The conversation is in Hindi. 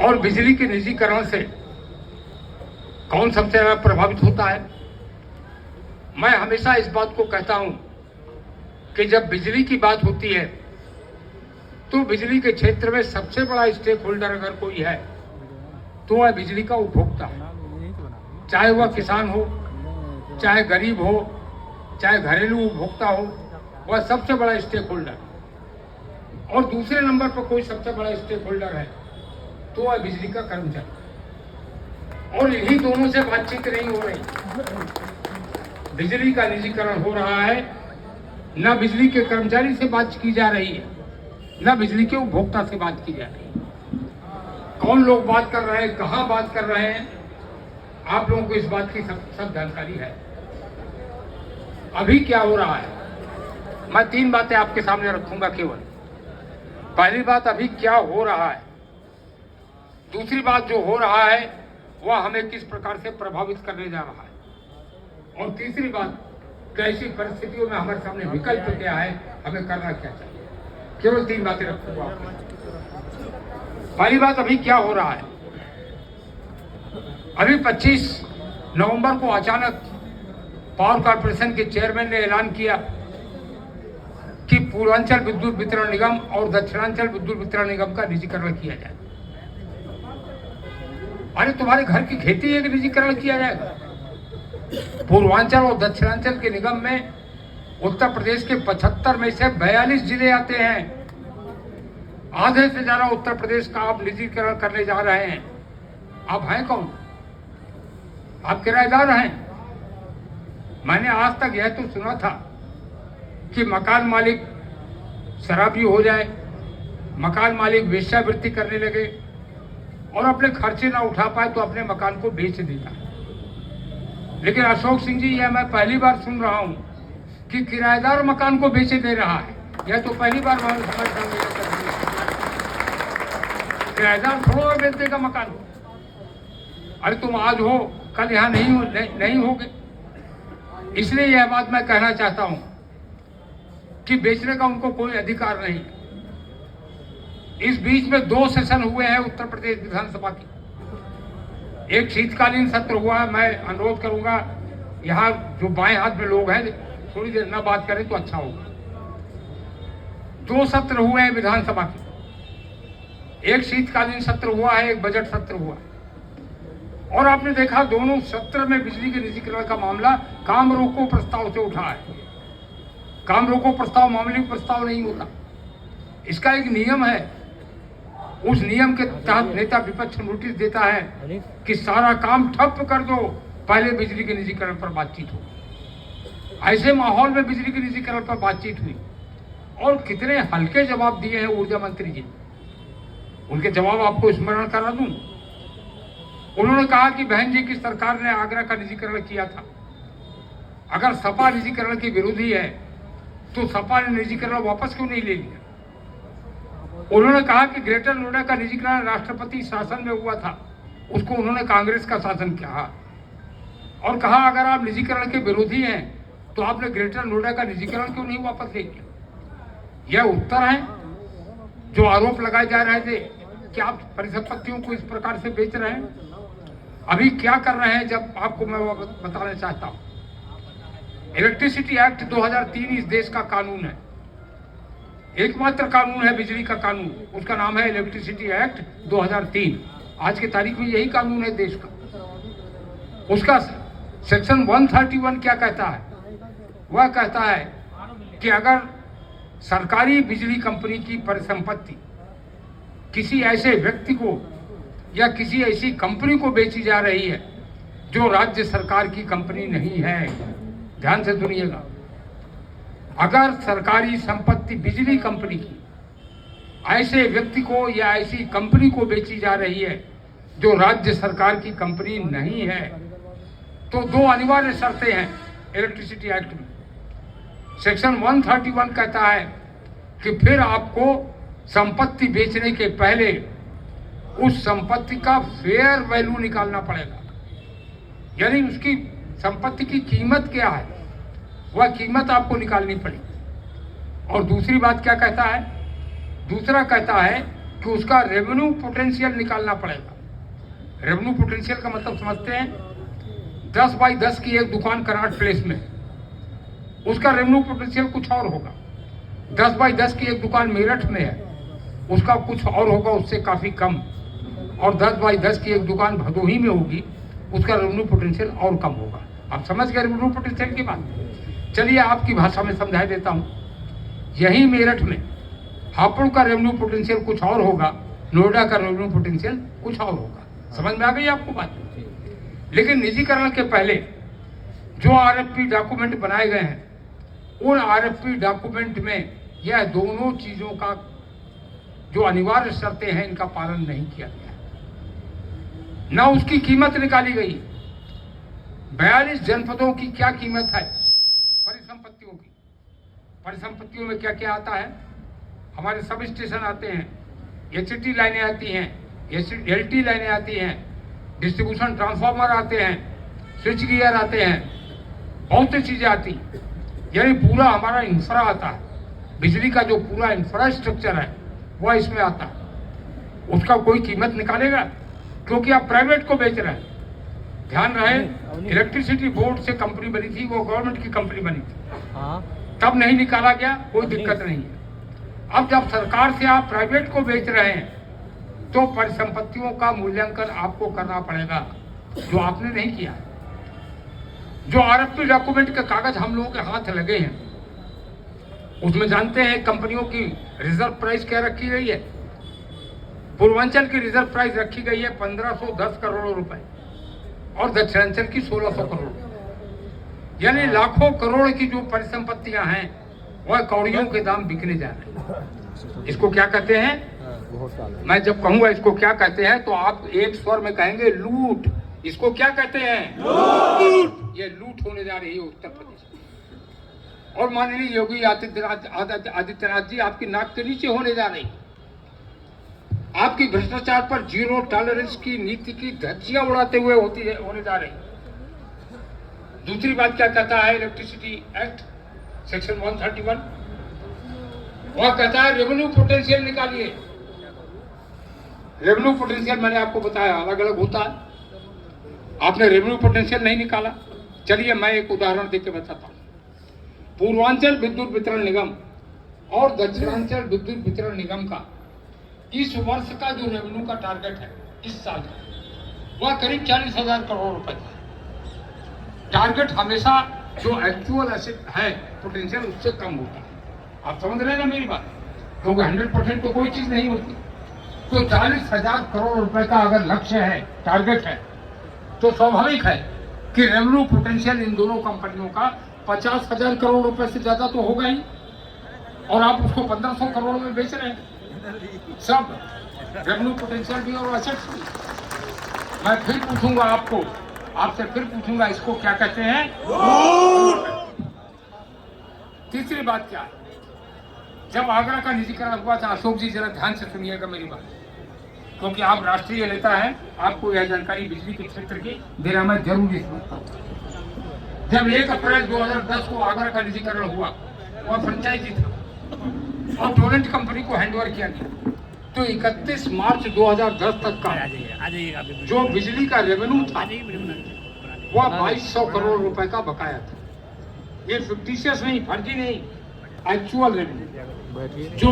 और बिजली के निजीकरण से कौन सबसे ज्यादा प्रभावित होता है? मैं हमेशा इस बात को कहता हूं कि जब बिजली की बात होती है तो बिजली के क्षेत्र में सबसे बड़ा स्टेक होल्डर अगर कोई है तो वह बिजली का उपभोक्ता, चाहे वह किसान हो, चाहे गरीब हो, चाहे घरेलू उपभोक्ता हो, वह सबसे बड़ा स्टेक होल्डर। और दूसरे नंबर पर कोई सबसे बड़ा स्टेक होल्डर है तो वह बिजली का कर्मचारी। और इन्हीं दोनों से बातचीत नहीं हो रही। बिजली का निजीकरण हो रहा है, न बिजली के कर्मचारी से बात की जा रही है, न बिजली के उपभोक्ता से बात की जा रही है। कौन लोग बात कर रहे हैं, कहां बात कर रहे हैं, आप लोगों को इस बात की सब जानकारी है। अभी क्या हो रहा है, मैं 3 बातें आपके सामने रखूंगा केवल। पहली बात, अभी क्या हो रहा है। दूसरी बात, जो हो रहा है वह हमें किस प्रकार से प्रभावित करने जा रहा है। और तीसरी बात, कैसी परिस्थितियों में हमारे सामने विकल्प क्या है, हमें करना क्या चाहिए। केवल 3 बातें रखूंगा आपको। पहली बात, अभी क्या हो रहा है। अभी 25 नवंबर को अचानक पावर कॉर्पोरेशन के चेयरमैन ने ऐलान किया कि पूर्वांचल विद्युत वितरण निगम और दक्षिणांचल विद्युत वितरण निगम का निजीकरण किया जाए। अरे तुम्हारे घर की खेती है कि निजीकरण किया जाएगा? पूर्वांचल और दक्षिणांचल के निगम में उत्तर प्रदेश के 75 में से 42 जिले आते हैं। आधे से ज्यादा उत्तर प्रदेश का आप निजीकरण करने जा रहे हैं। आप हैं कौन? आप किराएदार हैं। मैंने आज तक यह तो सुना था कि मकान मालिक शराबी हो जाए, मकान मालिक वेश्यावृत्ति करने लगे और अपने खर्चे ना उठा पाए तो अपने मकान को बेच देता है। लेकिन अशोक सिंह जी, यह मैं पहली बार सुन रहा हूं कि किराएदार मकान को बेचे दे रहा है। यह तो पहली बार मैं समझ रहा हूं। किराएदार थोड़ा बेच देगा मकान। अरे तुम आज हो, कल यहां नहीं होगे। इसलिए यह बात मैं कहना चाहता हूं कि बेचने का उनको कोई अधिकार नहीं। इस बीच में 2 सेशन हुए हैं उत्तर प्रदेश विधानसभा की। एक शीतकालीन सत्र हुआ है। मैं अनुरोध करूंगा, यहाँ जो बाएं हाथ में लोग हैं थोड़ी देर न बात करें तो अच्छा होगा। 2 सत्र हुए हैं विधानसभा के। एक शीतकालीन सत्र हुआ है, एक बजट सत्र हुआ। और आपने देखा दोनों सत्र में बिजली के निजीकरण का मामला काम रोको प्रस्ताव से उठा है। काम रोको प्रस्ताव मामूली प्रस्ताव नहीं होता। इसका एक नियम है। उस नियम के तहत नेता विपक्ष नोटिस देता है कि सारा काम ठप कर दो, पहले बिजली के निजीकरण पर बातचीत हो। ऐसे माहौल में बिजली के निजीकरण पर बातचीत हुई और कितने हल्के जवाब दिए हैं ऊर्जा मंत्री जी। उनके जवाब आपको स्मरण करा दूं। उन्होंने कहा कि बहन जी की सरकार ने आगरा का निजीकरण किया था। अगर सपा निजीकरण की विरोधी है तो सपा ने निजीकरण वापस क्यों नहीं ले लिया? उन्होंने कहा कि ग्रेटर नोएडा का निजीकरण राष्ट्रपति शासन में हुआ था, उसको उन्होंने कांग्रेस का शासन कहा। और कहा अगर आप निजीकरण के विरोधी हैं तो आपने ग्रेटर नोएडा का निजीकरण क्यों नहीं वापस ले लिया? यह उत्तर है जो आरोप लगाए जा रहे थे कि आप परिसंपत्तियों को इस प्रकार से बेच रहे हैं। अभी क्या कर रहे हैं जब आपको मैं बताना चाहता हूं। इलेक्ट्रिसिटी एक्ट 2003 इस देश का कानून है। एकमात्र कानून है बिजली का कानून, उसका नाम है इलेक्ट्रिसिटी एक्ट 2003। आज की तारीख में यही कानून है देश का। उसका सेक्शन 131 क्या कहता है? वह कहता है कि अगर सरकारी बिजली कंपनी की परिसंपत्ति किसी ऐसे व्यक्ति को या किसी ऐसी कंपनी को बेची जा रही है जो राज्य सरकार की कंपनी नहीं है, ध्यान से सुनिएगा, अगर सरकारी संपत्ति बिजली कंपनी की ऐसे व्यक्ति को या ऐसी कंपनी को बेची जा रही है जो राज्य सरकार की कंपनी नहीं है, तो 2 अनिवार्य शर्तें हैं इलेक्ट्रिसिटी एक्ट में। सेक्शन 131 कहता है कि फिर आपको संपत्ति बेचने के पहले उस संपत्ति का फेयर वैल्यू निकालना पड़ेगा। यानी उसकी संपत्ति की कीमत क्या है, वह कीमत आपको निकालनी पड़ेगी। और दूसरी बात क्या कहता है? दूसरा कहता है कि उसका रेवेन्यू पोटेंशियल निकालना पड़ेगा। रेवेन्यू पोटेंशियल का मतलब समझते हैं, 10 बाई 10 की एक दुकान कनाट प्लेस में, उसका रेवेन्यू पोटेंशियल कुछ और होगा। 10 बाई 10 की एक दुकान मेरठ में है, उसका कुछ और होगा, उससे काफी कम। और 10 बाई 10 की एक दुकान भदोही में होगी, उसका रेवेन्यू पोटेंशियल और कम होगा। आप समझ गए रेवेन्यू पोटेंशियल की बात? चलिए आपकी भाषा में समझा देता हूं। यही मेरठ में हापुड़ का रेवेन्यू पोटेंशियल कुछ और होगा, नोएडा का रेवेन्यू पोटेंशियल कुछ और होगा। समझ में आ गई आपको बात? लेकिन निजीकरण के पहले जो आरएफपी डॉक्यूमेंट बनाए गए हैं, उन आरएफपी डॉक्यूमेंट में यह दोनों चीजों का जो अनिवार्य शर्तें हैं, इनका पालन नहीं किया गया, न उसकी कीमत निकाली गई। 42 जनपदों की क्या कीमत है परिसंपत्तियों की? परिसंपत्तियों में क्या क्या आता है? हमारे सब स्टेशन आते हैं, एचटी लाइनें आती हैं, एलटी लाइनें आती हैं, डिस्ट्रीब्यूशन ट्रांसफार्मर आते हैं, स्विच गियर आते हैं, बहुत सी चीजें आती, यानी पूरा हमारा इंफ्रा आता है। बिजली का जो पूरा इंफ्रास्ट्रक्चर है वह इसमें आता है। उसका कोई कीमत निकालेगा? क्योंकि आप प्राइवेट को बेच रहे हैं। ध्यान रहे, इलेक्ट्रिसिटी बोर्ड से कंपनी बनी थी, वो गवर्नमेंट की कंपनी बनी थी, तब नहीं निकाला गया, कोई दिक्कत नहीं है। अब जब सरकार से आप प्राइवेट को बेच रहे हैं, तो परिसंपत्तियों का मूल्यांकन आपको करना पड़ेगा, जो आपने नहीं किया। जो आरएफपी डॉक्यूमेंट के कागज हम लोगों के हाथ लगे हैं, उसमें जानते हैं कंपनियों की रिजर्व प्राइस क्या रखी गई है? पूर्वांचल की रिजर्व प्राइस रखी गई है 1510 करोड़ रुपए और दक्षिणांचल की 1600 करोड़, यानी लाखों करोड़ की जो परिसंपत्तियां हैं वह कौड़ियों के दाम बिकने जा रहे हैं। इसको क्या कहते हैं? मैं जब कहूंगा इसको क्या कहते हैं, तो आप एक स्वर में कहेंगे लूट। इसको क्या कहते हैं? लूट। ये लूट होने जा रही है उत्तर प्रदेश में। और माननीय योगी आदित्यनाथ जी आपकी नाक के नीचे होने जा रही। आपकी भ्रष्टाचार पर जीरो टॉलरेंस की नीति की धज्जियां उड़ाते हुए होने जा रही। दूसरी बात क्या कहता है इलेक्ट्रिसिटी एक्ट सेक्शन 131? वह कहता है रेवेन्यू पोटेंशियल निकालिए। रेवेन्यू पोटेंशियल मैंने आपको बताया अलग अलग होता है, आपने रेवेन्यू पोटेंशियल नहीं निकाला। चलिए मैं एक उदाहरण देकर बताता हूं। पूर्वांचल विद्युत वितरण निगम और दक्षिणांचल विद्युत वितरण निगम का इस वर्ष का जो रेवेन्यू का टारगेट है इस साल का, वह करीब 40,000 करोड़ रुपए का। टारगेट हमेशा जो एक्चुअल एसेट है पोटेंशियल उससे कम होता है। आप समझ रहे हैं ना मेरी बात? क्योंकि 100% तो कोई चीज नहीं होती। तो 40,000 करोड़ रुपए का अगर लक्ष्य है, टारगेट है, तो स्वाभाविक है कि रेवेन्यू पोटेंशियल इन दोनों कंपनियों का 50,000 करोड़ रुपए से ज्यादा तो होगा ही। और आप उसको 1500 करोड़ में बेच रहे हैं, सब रेवेन्यू पोटेंशियल भी और एसेट्स भी। मैं फिर पूछूंगा आपसे फिर पूछूंगा, इसको क्या कहते हैं? तीसरी बात क्या है? जब आगरा का निजीकरण हुआ था, अशोक जी जरा ध्यान से सुनिएगा मेरी बात, क्योंकि आप राष्ट्रीय नेता हैं, आपको यह जानकारी बिजली के क्षेत्र की देना मैं जरूरी समझता हूँ। जब 1 अप्रैल 2010 को आगरा का निजीकरण हुआ, वह फ्रेंचाइजी था और टोरेंट कंपनी को हैंडओवर किया गया, तो 31 मार्च 2010 तक का जो बिजली का रेवेन्यू था वह 2200 करोड़ रुपए का बकाया था। ये फिक्टिशियस नहीं, फर्जी नहीं, एक्चुअल रेवेन्यू जो